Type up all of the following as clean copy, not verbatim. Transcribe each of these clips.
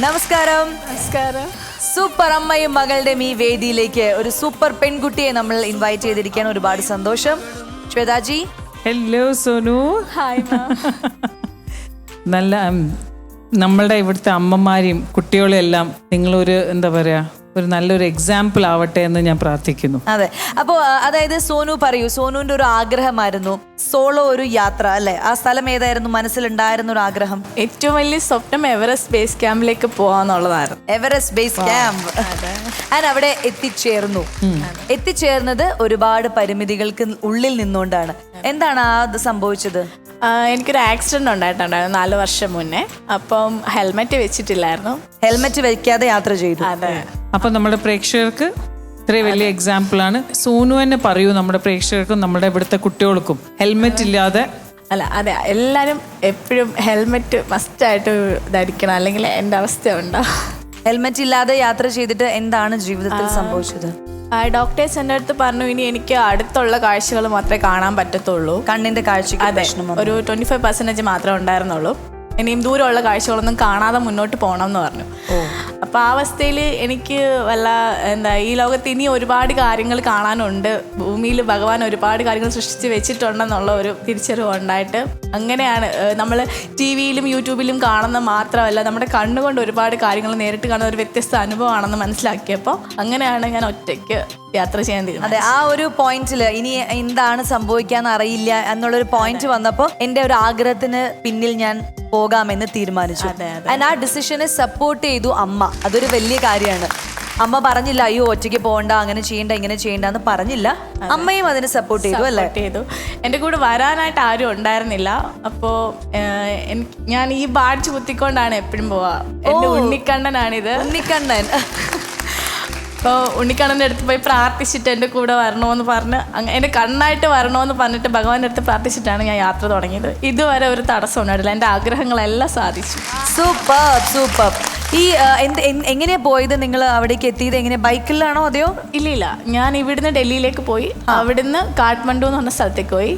നമസ്കാരം. നമസ്കാരം. സൂപ്പർ അമ്മയും മകളുടെയും ഈ വേദിയിലേക്ക് ഒരു സൂപ്പർ പെൺകുട്ടിയെ നമ്മൾ ഇൻവൈറ്റ് ചെയ്തിരിക്കാൻ ഒരുപാട് സന്തോഷം. Shwetaji. Hello Sonu. Hi ma'am. നല്ല നമ്മളുടെ ഇവിടുത്തെ അമ്മമാരെയും കുട്ടികളെയും എല്ലാം നിങ്ങളൊരു എന്താ പറയാ ഒരു നല്ലൊരു എക്സാമ്പിൾ ആവട്ടെ എന്ന് ഞാൻ പ്രാർത്ഥിക്കുന്നു. അതെ. അപ്പോൾ അതായത് സോനു പറയൂ, സോനുവിന്റെ ഒരു ആഗ്രഹമായിരുന്നു സോളോ ഒരു യാത്ര അല്ലെ? ആ സ്ഥലം ഏതായിരുന്നു മനസ്സിലുണ്ടായിരുന്ന ഒരു ആഗ്രഹം? ഏറ്റവും വലിയ സ്വപ്നം എവറസ്റ്റ് ബേസ് ക്യാമ്പിലേക്ക് പോവാന്നുള്ളതായിരുന്നു. Everest base camp. ഞാൻ അവിടെ എത്തിച്ചേർന്നത് ഒരുപാട് പരിമിതികൾക്ക് ഉള്ളിൽ നിന്നുകൊണ്ടാണ്. എന്താണ് അത് സംഭവിച്ചത്? എനിക്കൊരു ആക്സിഡന്റ് ഉണ്ടായിട്ടുണ്ടായിരുന്നു 4 വർഷം മുന്നേ. അപ്പം ഹെൽമെറ്റ് വെച്ചിട്ടില്ലായിരുന്നു. ഹെൽമെറ്റ് വെക്കാതെ യാത്ര ചെയ്തു. അതെ. അപ്പൊ നമ്മുടെ പ്രേക്ഷകർക്ക് ഇത്രയും വലിയ എക്സാമ്പിൾ ആണ്. സോനു തന്നെ പറയൂ നമ്മുടെ പ്രേക്ഷകർക്കും നമ്മുടെ ഇവിടുത്തെ കുട്ടികൾക്കും ഹെൽമെറ്റ് ഇല്ലാതെ അതെ എല്ലാരും എപ്പോഴും ഹെൽമെറ്റ് മസ്റ്റായിട്ട് ധരിക്കണം, അല്ലെങ്കിൽ എൻ്റെ അവസ്ഥ ഉണ്ടാവും. ഹെൽമെറ്റ് ഇല്ലാതെ യാത്ര ചെയ്തിട്ട് എന്താണ് ജീവിതത്തിൽ സംഭവിച്ചത്? ഡോക്ടേഴ്സ് എൻ്റെ അടുത്ത് പറഞ്ഞു, ഇനി എനിക്ക് അടുത്തുള്ള കാഴ്ചകൾ മാത്രമേ കാണാൻ പറ്റത്തുള്ളൂ. കണ്ണിന്റെ കാഴ്ചക്ക് പ്രശ്നം ഒരു 25% മാത്രമേ ഉണ്ടായിരുന്നുള്ളൂ. ഇനിയും ദൂരമുള്ള കാഴ്ചകളൊന്നും കാണാതെ മുന്നോട്ട് പോകണം എന്ന് പറഞ്ഞു. അപ്പോൾ ആ അവസ്ഥയിൽ എനിക്ക് ഈ ലോകത്ത് ഇനി ഒരുപാട് കാര്യങ്ങൾ കാണാനുണ്ട്. ഭൂമിയിൽ ഭഗവാൻ ഒരുപാട് കാര്യങ്ങൾ സൃഷ്ടിച്ച് വെച്ചിട്ടുണ്ടെന്നുള്ള ഒരു തിരിച്ചറിവ് ഉണ്ടായിട്ട് അങ്ങനെയാണ് നമ്മൾ ടി വിയിലും യൂട്യൂബിലും കാണുന്ന മാത്രമല്ല, നമ്മുടെ കണ്ണുകൊണ്ട് ഒരുപാട് കാര്യങ്ങൾ നേരിട്ട് കാണുന്ന ഒരു വ്യത്യസ്ത അനുഭവമാണെന്ന് മനസ്സിലാക്കിയപ്പോൾ അങ്ങനെയാണ് ഞാൻ ഒറ്റയ്ക്ക് യാത്ര ചെയ്യാൻ തീരുമാനിച്ചത്. അതെ, ആ ഒരു പോയിന്റിൽ ഇനി എന്താണ് സംഭവിക്കാന്ന് അറിയില്ല എന്നുള്ളൊരു പോയിന്റ് വന്നപ്പോൾ എൻ്റെ ഒരു ആഗ്രഹത്തിന് പിന്നിൽ ഞാൻ പോകാമെന്ന് തീരുമാനിച്ചു. ആ ഡിസിഷനെ സപ്പോർട്ട് ചെയ്തു അമ്മ. അതൊരു വലിയ കാര്യമാണ്. അമ്മ പറഞ്ഞില്ല അയ്യോ ഒറ്റയ്ക്ക് പോകണ്ട, അങ്ങനെ ചെയ്യണ്ട, ഇങ്ങനെ ചെയ്യണ്ട എന്ന് പറഞ്ഞില്ല. അമ്മയും അതിനെ സപ്പോർട്ട് ചെയ്തു അല്ലേ? എൻ്റെ കൂടെ വരാനായിട്ട് ആരും ഉണ്ടായിരുന്നില്ല. അപ്പോൾ ഞാൻ ഈ ബാഡ്ജ് കുത്തിക്കൊണ്ടാണ് എപ്പോഴും പോവാ. എൻ്റെ ഉണ്ണിക്കണ്ണനാണിത്. ഉണ്ണിക്കണ്ണൻ. അപ്പോൾ ഉണ്ണിക്കണ്ണൻ്റെ അടുത്ത് പോയി പ്രാർത്ഥിച്ചിട്ട് എൻ്റെ കൂടെ വരണമെന്ന് പറഞ്ഞ് എൻ്റെ കണ്ണായിട്ട് വരണമെന്ന് പറഞ്ഞിട്ട് ഭഗവാന്റെ അടുത്ത് പ്രാർത്ഥിച്ചിട്ടാണ് ഞാൻ യാത്ര തുടങ്ങിയത്. ഇതുവരെ ഒരു തടസ്സം ഉണ്ടായിട്ടില്ല. എൻ്റെ ആഗ്രഹങ്ങളെല്ലാം സാധിച്ചു. Super super. ഈ എങ്ങനെയാ പോയത്? നിങ്ങൾ അവിടേക്ക് എത്തിയത് എങ്ങനെ? ബൈക്കിലാണോ അതെയോ? ഇല്ല, ഞാൻ ഇവിടുന്ന് ഡൽഹിയിലേക്ക് പോയി, അവിടുന്ന് കാഠ്മണ്ഡു എന്ന് പറഞ്ഞ സ്ഥലത്തേക്ക് പോയി,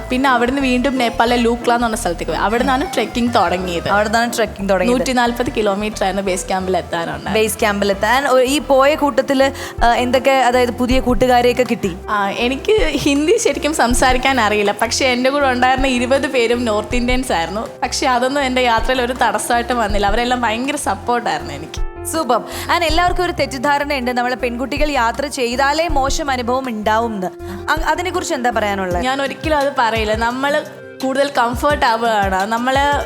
പിന്നെ അവിടുന്ന് വീണ്ടും നേപ്പാളിലെ ലൂക്ല എന്ന് പറഞ്ഞ സ്ഥലത്തേക്ക് പോയി. അവിടെ നിന്നാണ് ട്രെക്കിംഗ് തുടങ്ങിയത്. 140 കിലോമീറ്റർ ആയിരുന്നു ബേസ് ക്യാമ്പിൽ എത്താനുണ്ട്. ബേസ് ക്യാമ്പിൽ എത്താൻ ഈ പോയ കൂട്ടത്തില് എന്തൊക്കെ, അതായത് പുതിയ കൂട്ടുകാരെയൊക്കെ കിട്ടി? എനിക്ക് ഹിന്ദി ശരിക്കും സംസാരിക്കാൻ അറിയില്ല, പക്ഷെ എൻ്റെ കൂടെ ഉണ്ടായിരുന്ന 20 പേരും നോർത്ത് ഇന്ത്യൻസ് ആയിരുന്നു. പക്ഷെ അതൊന്നും എൻ്റെ യാത്രയിൽ ഒരു തടസ്സമായിട്ട് വന്നില്ല. അവരെല്ലാം ഭയങ്കര സപ്പോർട്ടായിരുന്നു എനിക്ക്. സൂപ്പർ. ആൻഡ് എല്ലാവർക്കും ഒരു തെറ്റിദ്ധാരണയുണ്ട്, നമ്മളെ പെൺകുട്ടികൾ യാത്ര ചെയ്താലേ മോശം അനുഭവം ഉണ്ടാവും എന്ന്. അതിനെ കുറിച്ച് എന്താ പറയാനുള്ളത്? ഞാൻ ഒരിക്കലും അത് പറയില്ല. നമ്മൾ കൂടുതൽ കംഫർട്ട് ആവുകയാണ്.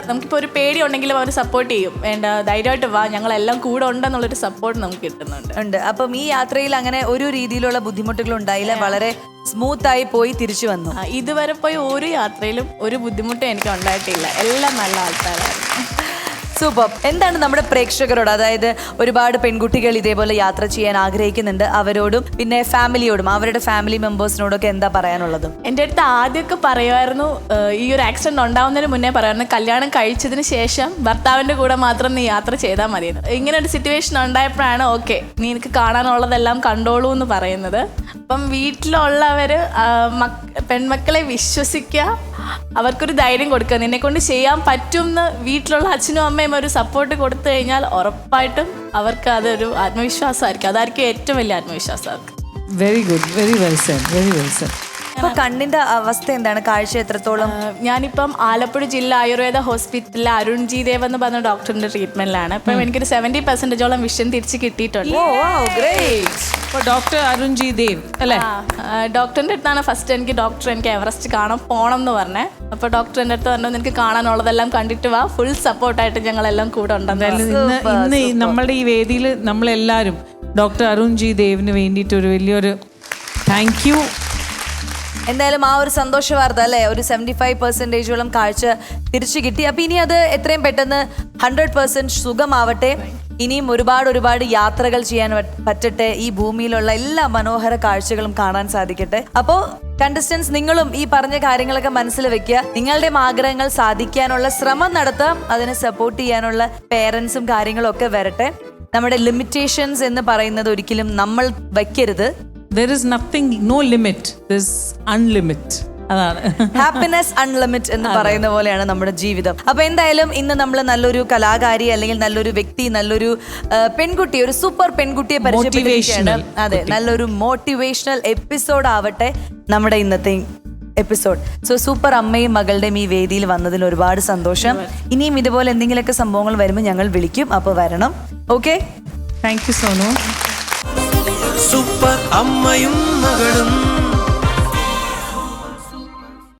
നമുക്കിപ്പോൾ ഒരു പേടി ഉണ്ടെങ്കിലും അവർ സപ്പോർട്ട് ചെയ്യും. വേണ്ട, ധൈര്യമായിട്ട് വാ, ഞങ്ങളെല്ലാം കൂടെ ഉണ്ടെന്നുള്ളൊരു സപ്പോർട്ട് നമുക്ക് കിട്ടുന്നുണ്ട്. അപ്പം ഈ യാത്രയിൽ അങ്ങനെ ഒരു രീതിയിലുള്ള ബുദ്ധിമുട്ടുകൾ ഉണ്ടായില്ല, വളരെ സ്മൂത്തായി പോയി തിരിച്ചു വന്നു. ഇതുവരെ പോയി ഒരു യാത്രയിലും ഒരു ബുദ്ധിമുട്ടും എനിക്ക് ഉണ്ടായിട്ടില്ല. എല്ലാം നല്ല ആൾക്കാരായിരുന്നു. സൂപ്പർ. എന്താണ് നമ്മുടെ പ്രേക്ഷകരോട്, അതായത് ഒരുപാട് പെൺകുട്ടികൾ ഇതേപോലെ യാത്ര ചെയ്യാൻ ആഗ്രഹിക്കുന്നുണ്ട്, അവരോടും പിന്നെ ഫാമിലിയോടും അവരുടെ ഫാമിലി മെമ്പേഴ്സിനോടൊക്കെ എന്താ പറയാനുള്ളത്? എൻ്റെ അടുത്ത് ആദ്യമൊക്കെ പറയുമായിരുന്നു, ഈ ഒരു ആക്സിഡന്റ് ഉണ്ടാവുന്നതിന് മുന്നേ പറയുമായിരുന്നു, കല്യാണം കഴിച്ചതിന് ശേഷം ഭർത്താവിൻ്റെ കൂടെ മാത്രം നീ യാത്ര ചെയ്താൽ മതിയെന്ന്. ഇങ്ങനെ ഒരു സിറ്റുവേഷൻ ഉണ്ടായപ്പോഴാണ് ഓക്കെ നീ എനിക്ക് കാണാനുള്ളതെല്ലാം കണ്ടോളൂ എന്ന് പറയുന്നത്. അപ്പം വീട്ടിലുള്ളവർ പെൺമക്കളെ വിശ്വസിക്കുക, അവർക്കൊരു ധൈര്യം കൊടുക്കുക. നിന്നെ കൊണ്ട് ചെയ്യാൻ പറ്റും എന്ന് വീട്ടിലുള്ള അച്ഛനും അമ്മയും ഒരു സപ്പോർട്ട് കൊടുത്തു കഴിഞ്ഞാൽ ഉറപ്പായിട്ടും അവർക്ക് അതൊരു ആത്മവിശ്വാസമായിരിക്കും. അതായിരിക്കും ഏറ്റവും വലിയ ആത്മവിശ്വാസം അവർക്ക്. Very good, very well said, very well said. അപ്പൊ കണ്ണിന്റെ അവസ്ഥ എന്താണ്? കാഴ്ച എത്രത്തോളം? ഞാനിപ്പം ആലപ്പുഴ ജില്ല ആയുർവേദ ഹോസ്പിറ്റലിലെ അരുൺ ജി ദേവ് എന്ന് പറഞ്ഞ ഡോക്ടറിന്റെ ട്രീറ്റ്മെന്റിലാണ്. ഇപ്പം എനിക്കൊരു 70% വിഷൻ തിരിച്ച് കിട്ടിയിട്ടുണ്ട്. ഡോക്ടർ അരുൺ ജി ദേവ് അല്ലേ? ഡോക്ടറിന്റെ അടുത്താണ് ഫസ്റ്റ് എനിക്ക് എവറസ്റ്റ് കാണാൻ പോകണം എന്ന് പറഞ്ഞേ. അപ്പോൾ ഡോക്ടർ എൻ്റെ അടുത്ത് പറഞ്ഞു, നിനക്ക് കാണാനുള്ളതെല്ലാം കണ്ടിട്ട് വാ, ഫുൾ സപ്പോർട്ടായിട്ട് ഞങ്ങളെല്ലാം കൂടെ ഉണ്ടെന്ന്. ഇന്ന് നമ്മളുടെ ഈ വേദിയിൽ നമ്മളെല്ലാവരും ഡോക്ടർ അരുൺ ജി ദേവിന് വേണ്ടിയിട്ട് ഒരു വലിയൊരു താങ്ക് യു. എന്തായാലും ആ ഒരു സന്തോഷ വാർത്ത അല്ലേ, ഒരു 75% കാഴ്ച തിരിച്ചു കിട്ടി. അപ്പൊ ഇനി അത് എത്രയും പെട്ടെന്ന് 100% സുഖമാവട്ടെ. ഇനിയും ഒരുപാട് യാത്രകൾ ചെയ്യാൻ പറ്റട്ടെ. ഈ ഭൂമിയിലുള്ള എല്ലാ മനോഹര കാഴ്ചകളും കാണാൻ സാധിക്കട്ടെ. അപ്പോൾ കണ്ടസ്റ്റൻസ്, നിങ്ങളും ഈ പറഞ്ഞ കാര്യങ്ങളൊക്കെ മനസ്സിൽ വെക്കുക. നിങ്ങളുടെ ആഗ്രഹങ്ങൾ സാധിക്കാനുള്ള ശ്രമം നടത്താം. അതിനെ സപ്പോർട്ട് ചെയ്യാനുള്ള പേരൻസും കാര്യങ്ങളും ഒക്കെ വരട്ടെ. നമ്മുടെ ലിമിറ്റേഷൻസ് എന്ന് പറയുന്നത് ഒരിക്കലും നമ്മൾ വയ്ക്കരുത്. There is nothing, no limit. There's unlimited. അതാണ്. ഹാപ്പിനെസ് അൺലിമിറ്റ് എന്ന് പറയുന്ന പോലെയാണ് നമ്മുടെ ജീവിതം. അപ്പൊ എന്തായാലും ഇന്ന് നമ്മൾ നല്ലൊരു കലാകാരി അല്ലെങ്കിൽ നല്ലൊരു വ്യക്തി, നല്ലൊരു പെൺകുട്ടി, ഒരു സൂപ്പർ പെൺകുട്ടിയെ പരിചയപ്പെടുകയാണ്. അതെ, നല്ലൊരു മോട്ടിവേഷണൽ എപ്പിസോഡ് ആവട്ടെ നമ്മുടെ ഇന്നത്തെ എപ്പിസോഡ്. സോ സൂപ്പർ അമ്മയും മകളുടെയും ഈ വേദിയിൽ വന്നതിൽ ഒരുപാട് സന്തോഷം. ഇനിയും ഇതുപോലെ എന്തെങ്കിലുമൊക്കെ സംഭവങ്ങൾ വരുമ്പോൾ ഞങ്ങൾ വിളിക്കും, അപ്പോൾ വരണം. Okay, thank you Sonu. Super അമ്മയും മകളും